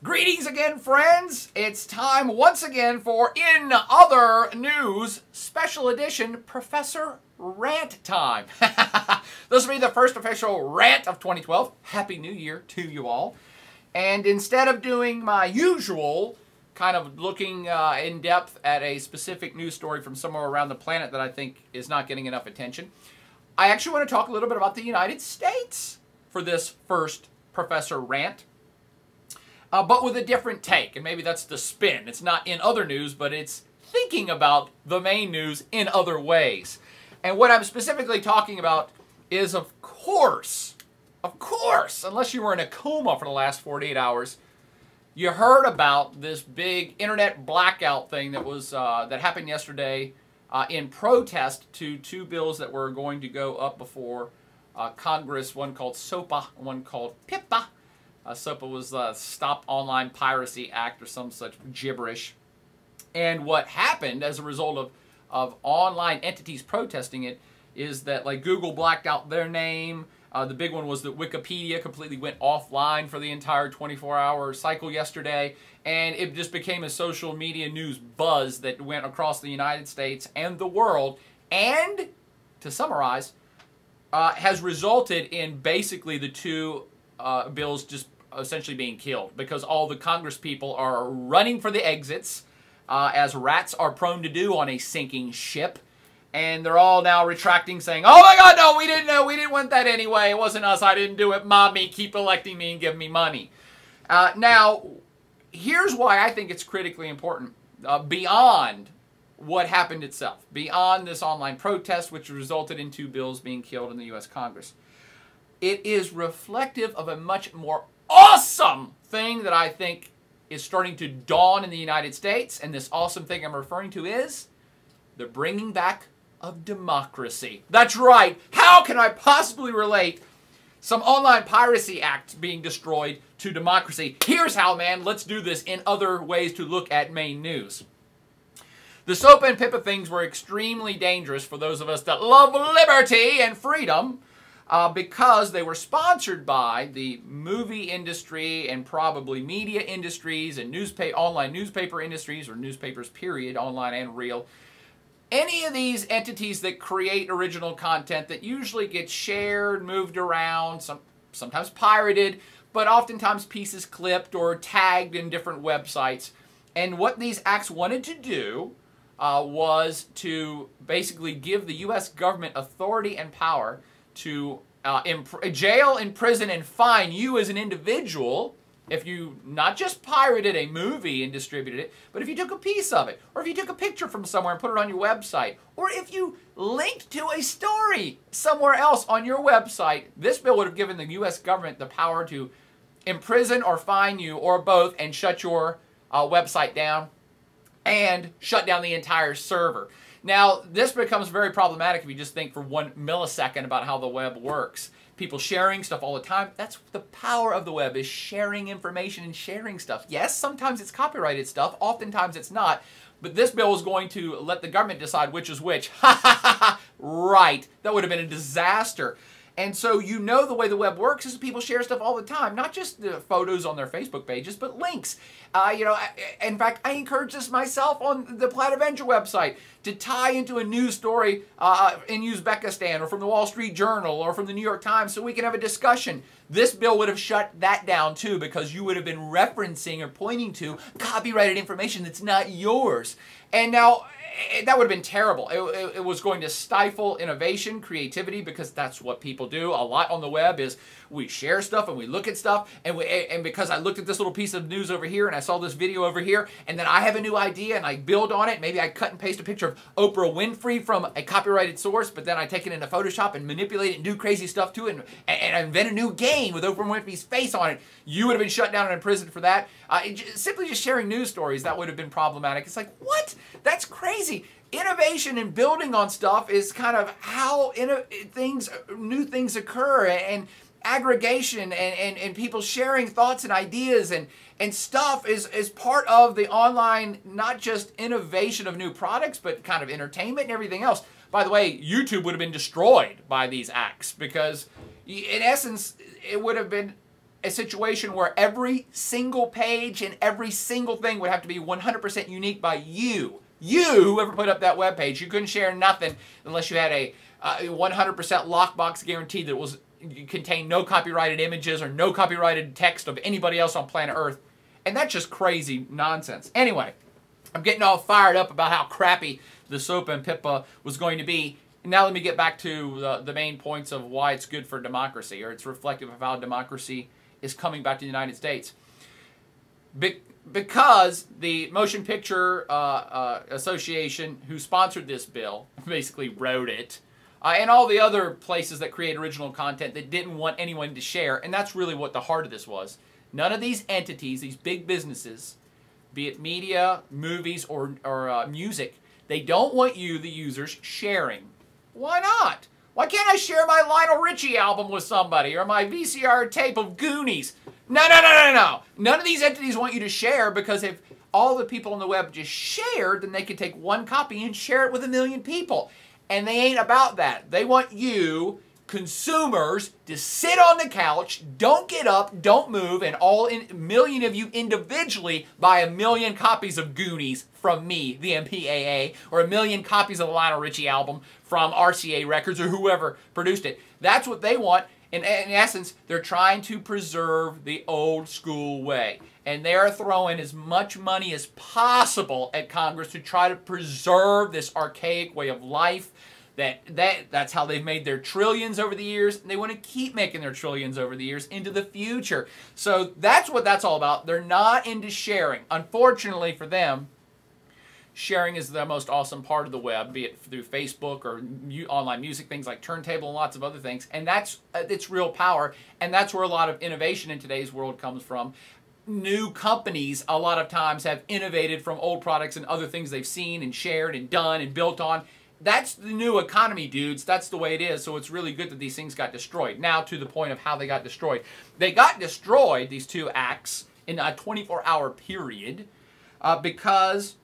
Greetings again, friends. It's time once again for In Other News Special Edition Professor Rant time. This will be the first official rant of 2012. Happy New Year to you all. And instead of doing my usual kind of looking in depth at a specific news story from somewhere around the planet that I think is not getting enough attention, I actually want to talk a little bit about the United States for this first Professor Rant. But with a different take, and maybe that's the spin. It's not in other news, but it's thinking about the main news in other ways. And what I'm specifically talking about is, of course, unless you were in a coma for the last 48 hours, you heard about this big internet blackout thing that was that happened yesterday in protest to two bills that were going to go up before Congress, one called SOPA, one called PIPA. SOPA was the Stop Online Piracy Act or some such gibberish. And what happened as a result of online entities protesting it is that, like, Google blacked out their name. The big one was that Wikipedia completely went offline for the entire 24-hour cycle yesterday. And it just became a social media news buzz that went across the United States and the world. And, to summarize, has resulted in basically the two bills just essentially being killed because all the Congress people are running for the exits, as rats are prone to do on a sinking ship. And they're all now retracting, saying, "Oh my God, no, we didn't know. We didn't want that anyway. It wasn't us. I didn't do it. Mommy, keep electing me and give me money." Now, here's why I think it's critically important, beyond what happened itself, beyond this online protest, which resulted in two bills being killed in the U.S. Congress. It is reflective of a much more awesome thing that I think is starting to dawn in the United States, and this awesome thing I'm referring to is the bringing back of democracy. That's right. How can I possibly relate some online piracy act being destroyed to democracy? Here's how, man. Let's do this in other ways to look at main news. The SOPA and PIPA things were extremely dangerous for those of us that love liberty and freedom, because they were sponsored by the movie industry and probably media industries and online newspaper industries, or newspapers period, online and real. Any of these entities that create original content that usually gets shared, moved around, sometimes pirated, but oftentimes pieces clipped or tagged in different websites. And what these acts wanted to do was to basically give the U.S. government authority and power to jail, imprison, and fine you as an individual if you not just pirated a movie and distributed it, but if you took a piece of it, or if you took a picture from somewhere and put it on your website, or if you linked to a story somewhere else on your website. This bill would have given the U.S. government the power to imprison or fine you, or both, and shut your website down and shut down the entire server. Now, this becomes very problematic if you just think for 1 millisecond about how the web works. People sharing stuff all the time. That's the power of the web, is sharing information and sharing stuff. Yes, sometimes it's copyrighted stuff. Oftentimes it's not. But this bill is going to let the government decide which is which. Ha ha ha ha! Right. That would have been a disaster. And so you know the way the web works is people share stuff all the time. Not just the photos on their Facebook pages, but links. In fact, I encourage this myself on the Plaid Avenger website to tie into a news story in Uzbekistan, or from the Wall Street Journal, or from the New York Times, so we can have a discussion. This bill would have shut that down too, because you would have been referencing or pointing to copyrighted information that's not yours. And now, that would have been terrible. It was going to stifle innovation, creativity, because that's what people do a lot on the web, is we share stuff and we look at stuff, and because I looked at this little piece of news over here and I saw this video over here, and then I have a new idea and I build on it. Maybe I cut and paste a picture of Oprah Winfrey from a copyrighted source, but then I take it into Photoshop and manipulate it and do crazy stuff to it, and invent a new game with Oprah Winfrey's face on it. You would have been shut down and imprisoned for that. Simply just sharing news stories, that would have been problematic. It's like, what? That's crazy. Innovation and building on stuff is kind of how new things occur, and aggregation and people sharing thoughts and ideas and stuff is part of the online, not just innovation of new products, but kind of entertainment and everything else. By the way, YouTube would have been destroyed by these acts, because in essence, it would have been a situation where every single page and every single thing would have to be 100% unique by you. You, whoever put up that web page, you couldn't share nothing unless you had a 100% lockbox guarantee that was contained no copyrighted images or no copyrighted text of anybody else on planet Earth. And that's just crazy nonsense. Anyway, I'm getting all fired up about how crappy the SOPA and PIPA was going to be. Now let me get back to the main points of why it's good for democracy, or it's reflective of how democracy is coming back to the United States. Because the Motion Picture Association, who sponsored this bill, basically wrote it, and all the other places that create original content that didn't want anyone to share, and that's really what the heart of this was. None of these entities, these big businesses, be it media, movies, or music, they don't want you, the users, sharing. Why not? Why can't I share my Lionel Richie album with somebody, or my VCR tape of Goonies? No, no, no, no, no. None of these entities want you to share, because if all the people on the web just shared, then they could take one copy and share it with 1 million people. And they ain't about that. They want you, consumers, to sit on the couch, don't get up, don't move, and a million of you individually buy 1 million copies of Goonies from me, the MPAA, or 1 million copies of the Lionel Richie album from RCA Records or whoever produced it. That's what they want. In essence, they're trying to preserve the old school way. And they're throwing as much money as possible at Congress to try to preserve this archaic way of life. That's how they've made their trillions over the years, and they want to keep making their trillions over the years into the future. So that's what that's all about. They're not into sharing. Unfortunately for them, sharing is the most awesome part of the web, be it through Facebook or online music, things like Turntable and lots of other things. And that's its real power, and that's where a lot of innovation in today's world comes from. New companies a lot of times have innovated from old products and other things they've seen and shared and done and built on. That's the new economy, dudes. That's the way it is. So it's really good that these things got destroyed. Now to the point of how they got destroyed. They got destroyed, these two acts, in a 24-hour period because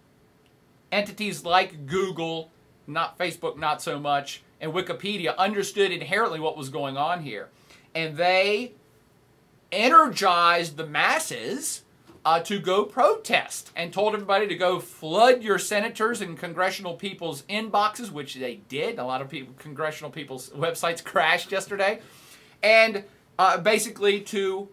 entities like Google, not Facebook, not so much, and Wikipedia understood inherently what was going on here. And they energized the masses to go protest and told everybody to go flood your senators and congressional people's inboxes, which they did. A lot of people, congressional people's websites crashed yesterday. And basically to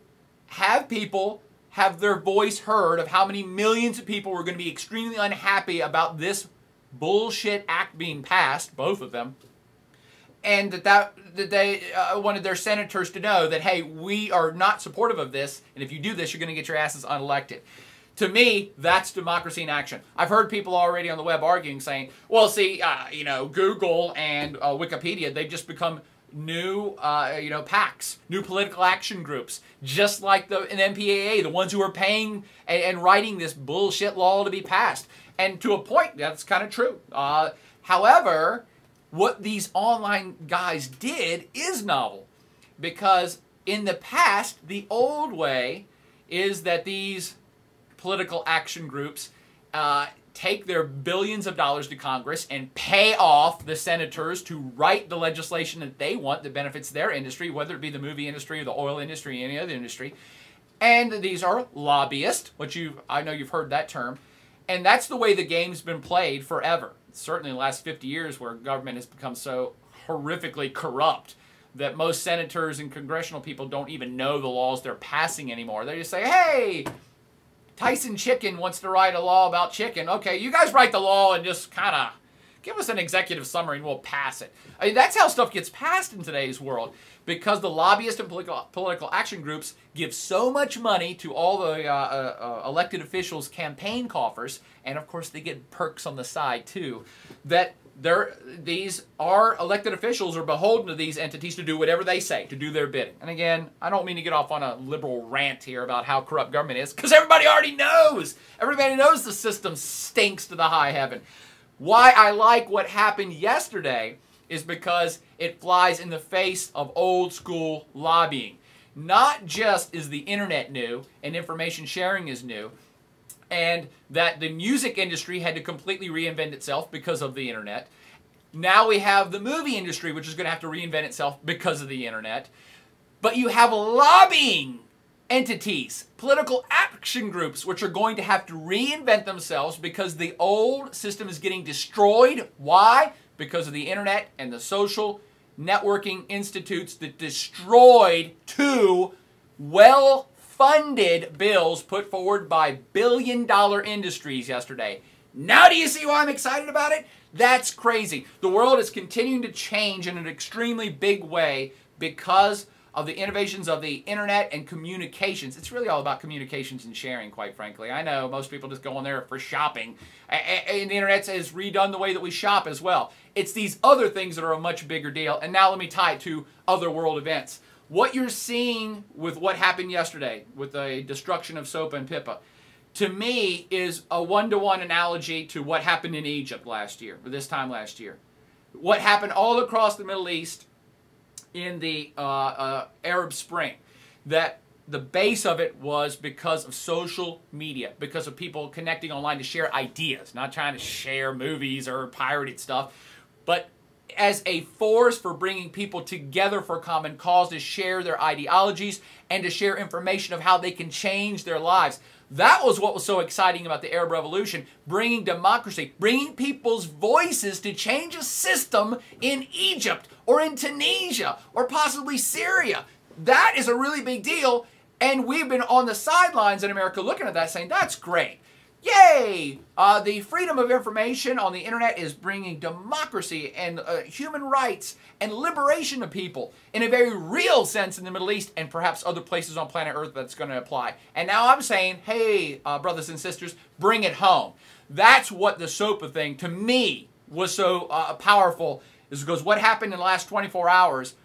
have people have their voice heard of how many millions of people were going to be extremely unhappy about this bullshit act being passed, both of them. And that they wanted their senators to know that, hey, we are not supportive of this, and if you do this, you're going to get your asses unelected. To me, that's democracy in action. I've heard people already on the web arguing, saying, well, see, you know, Google and Wikipedia, they've just become new, you know, PACs, new political action groups, just like an MPAA, the ones who are paying and writing this bullshit law to be passed. And to a point, that's kind of true. However, what these online guys did is novel, because in the past, the old way is that these political action groups take their billions of dollars to Congress and pay off the senators to write the legislation that they want that benefits their industry, whether it be the movie industry or the oil industry or any other industry. And these are lobbyists, which I know you've heard that term. And that's the way the game's been played forever. Certainly in the last 50 years, where government has become so horrifically corrupt that most senators and congressional people don't even know the laws they're passing anymore. They just say, hey, Tyson Chicken wants to write a law about chicken. Okay, you guys write the law and just kind of give us an executive summary and we'll pass it. I mean, that's how stuff gets passed in today's world, because the lobbyists and political action groups give so much money to all the elected officials' campaign coffers, and of course they get perks on the side too, that these elected officials are beholden to these entities to do whatever they say, to do their bidding. And again, I don't mean to get off on a liberal rant here about how corrupt government is, because everybody already knows. Everybody knows the system stinks to the high heaven. Why I like what happened yesterday is because it flies in the face of old school lobbying. Not just is the internet new and information sharing is new, and that the music industry had to completely reinvent itself because of the internet. Now we have the movie industry, which is going to have to reinvent itself because of the internet. But you have lobbying entities, political action groups, which are going to have to reinvent themselves because the old system is getting destroyed. Why? Because of the internet and the social networking institutes that destroyed two well-funded bills put forward by billion-dollar industries yesterday. Now do you see why I'm excited about it? That's crazy. The world is continuing to change in an extremely big way because of the innovations of the internet and communications. It's really all about communications and sharing, quite frankly. I know most people just go on there for shopping. And the internet has redone the way that we shop as well. It's these other things that are a much bigger deal. And now let me tie it to other world events. What you're seeing with what happened yesterday with the destruction of SOPA and PIPA, to me, is a one-to-one analogy to what happened in Egypt last year, or this time last year. What happened all across the Middle East in the Arab Spring. That the base of it was because of social media, because of people connecting online to share ideas, not trying to share movies or pirated stuff, but as a force for bringing people together for a common cause to share their ideologies and to share information of how they can change their lives. That was what was so exciting about the Arab Revolution, bringing democracy, bringing people's voices to change a system in Egypt or in Tunisia or possibly Syria. That is a really big deal, and we've been on the sidelines in America looking at that saying, that's great. Yay! The freedom of information on the internet is bringing democracy and human rights and liberation of people in a very real sense in the Middle East and perhaps other places on planet Earth that's going to apply. And now I'm saying, hey, brothers and sisters, bring it home. That's what the SOPA thing, to me, was so powerful, is because what happened in the last 24 hours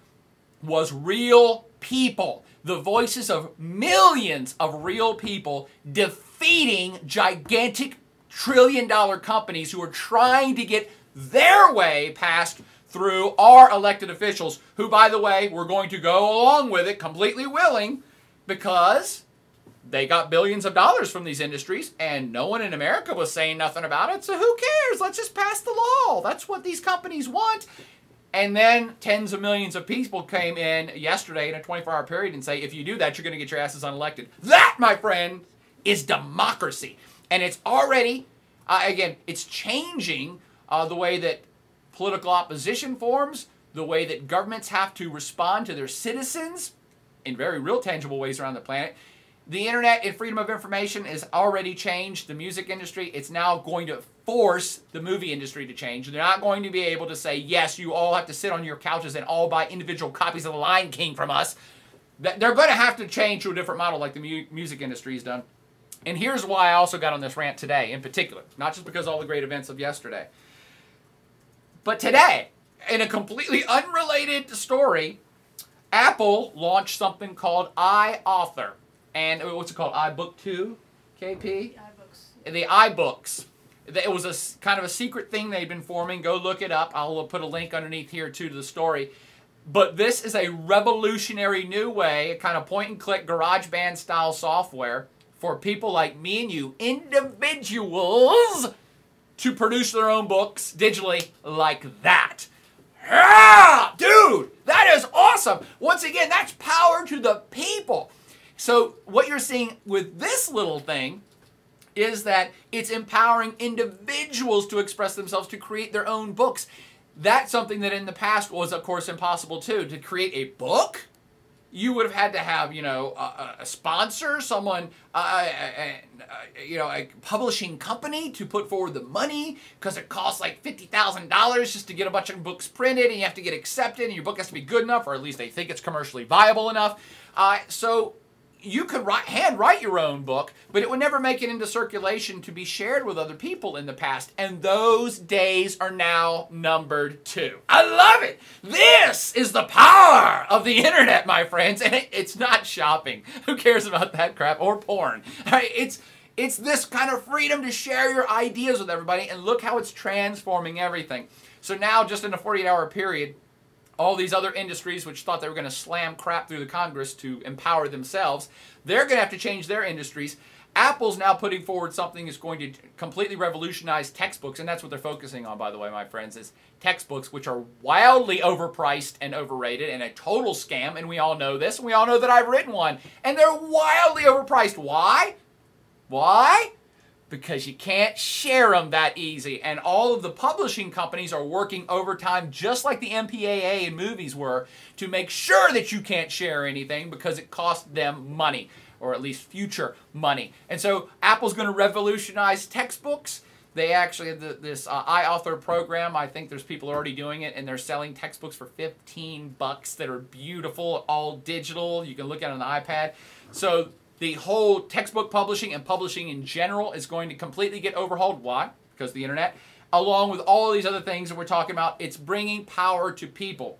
was real people. The voices of millions of real people defeating gigantic trillion-dollar companies who are trying to get their way passed through our elected officials, who, by the way, were going to go along with it completely willing because they got billions of dollars from these industries and no one in America was saying nothing about it, so who cares? Let's just pass the law. That's what these companies want. And then tens of millions of people came in yesterday in a 24-hour period and say, if you do that, you're going to get your asses unelected. That, my friend, is democracy. And it's already, again, it's changing the way that political opposition forms, the way that governments have to respond to their citizens in very real, tangible ways around the planet. The internet and freedom of information has already changed the music industry. It's now going to force the movie industry to change. They're not going to be able to say, yes, you all have to sit on your couches and all buy individual copies of The Lion King from us. They're going to have to change to a different model like the music industry has done. And here's why I also got on this rant today in particular. Not just because of all the great events of yesterday. But today, in a completely unrelated story, Apple launched something called iAuthor. And what's it called? iBook 2, KP? The iBooks. The iBooks. It was a kind of a secret thing they've been forming. Go look it up. I'll put a link underneath here too to the story. But this is a revolutionary new way, a kind of point-and-click GarageBand style software for people like me and you, individuals, to produce their own books digitally like that. Yeah! Dude, that is awesome. Once again, that's power to the people. So what you're seeing with this little thing is that it's empowering individuals to express themselves, to create their own books. That's something that in the past was, of course, impossible too. To create a book, you would have had to have, you know, a sponsor, someone, you know, a publishing company to put forward the money, because it costs like $50,000 just to get a bunch of books printed, and you have to get accepted, and your book has to be good enough, or at least they think it's commercially viable enough. So you could handwrite your own book, but it would never make it into circulation to be shared with other people in the past. And those days are now numbered too. I love it. This is the power of the internet, my friends. And it's not shopping. Who cares about that crap? Or porn. All right, it's this kind of freedom to share your ideas with everybody. And look how it's transforming everything. So now, just in a 48-hour period, all these other industries which thought they were going to slam crap through the Congress to empower themselves, they're going to have to change their industries. Apple's now putting forward something that's going to completely revolutionize textbooks, and that's what they're focusing on, by the way, my friends, is textbooks, which are wildly overpriced and overrated and a total scam, and we all know this, and we all know that I've written one, and they're wildly overpriced. Why? Why? Because you can't share them that easy, and all of the publishing companies are working overtime just like the MPAA and movies were to make sure that you can't share anything because it costs them money, or at least future money. And so Apple's going to revolutionize textbooks. They actually have this iAuthor program. I think there's people already doing it, and they're selling textbooks for $15 that are beautiful, all digital. You can look at it on the iPad. So the whole textbook publishing and publishing in general is going to completely get overhauled. Why? Because of the internet. Along with all of these other things that we're talking about, it's bringing power to people.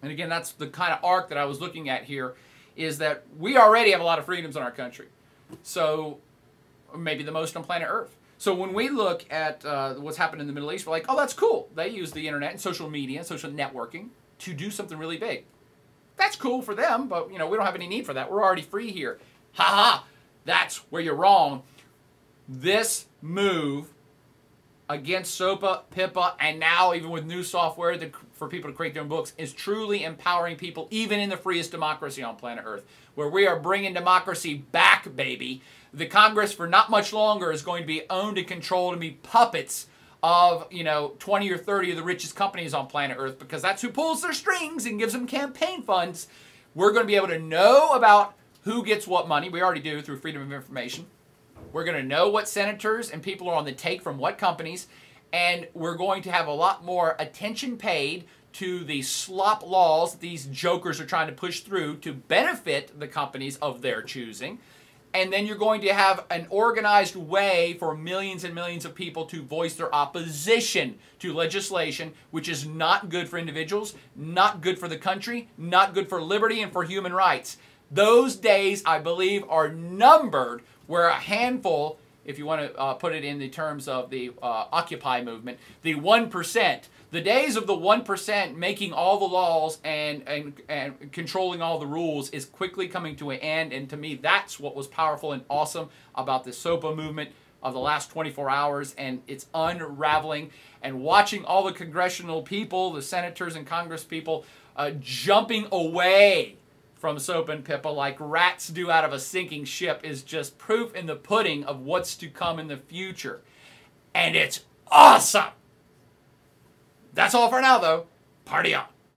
And again, that's the kind of arc that I was looking at here, is that we already have a lot of freedoms in our country. So maybe the most on planet Earth. So when we look at what's happened in the Middle East, we're like, oh, that's cool. They use the internet and social media and social networking to do something really big. That's cool for them, but we don't have any need for that. We're already free here. Ha ha! That's where you're wrong. This move against SOPA, PIPA, and now even with new software for people to create their own books is truly empowering people, even in the freest democracy on planet Earth, where we are bringing democracy back, baby. The Congress, for not much longer, is going to be owned and controlled and be puppets of, 20 or 30 of the richest companies on planet Earth, because that's who pulls their strings and gives them campaign funds. We're going to be able to know about who gets what money. We already do through Freedom of Information. We're going to know what senators and people are on the take from what companies, and we're going to have a lot more attention paid to the slop laws that these jokers are trying to push through to benefit the companies of their choosing. And then you're going to have an organized way for millions and millions of people to voice their opposition to legislation, which is not good for individuals, not good for the country, not good for liberty and for human rights. Those days, I believe, are numbered, where a handful, if you want to put it in the terms of the Occupy movement, the 1%, the days of the 1% making all the laws and controlling all the rules is quickly coming to an end. And to me, that's what was powerful and awesome about the SOPA movement of the last 24 hours, and it's unraveling. And watching all the congressional people, the senators and Congress people, jumping away from SOPA and PIPA like rats do out of a sinking ship is just proof in the pudding of what's to come in the future. And it's awesome! That's all for now, though. Party on.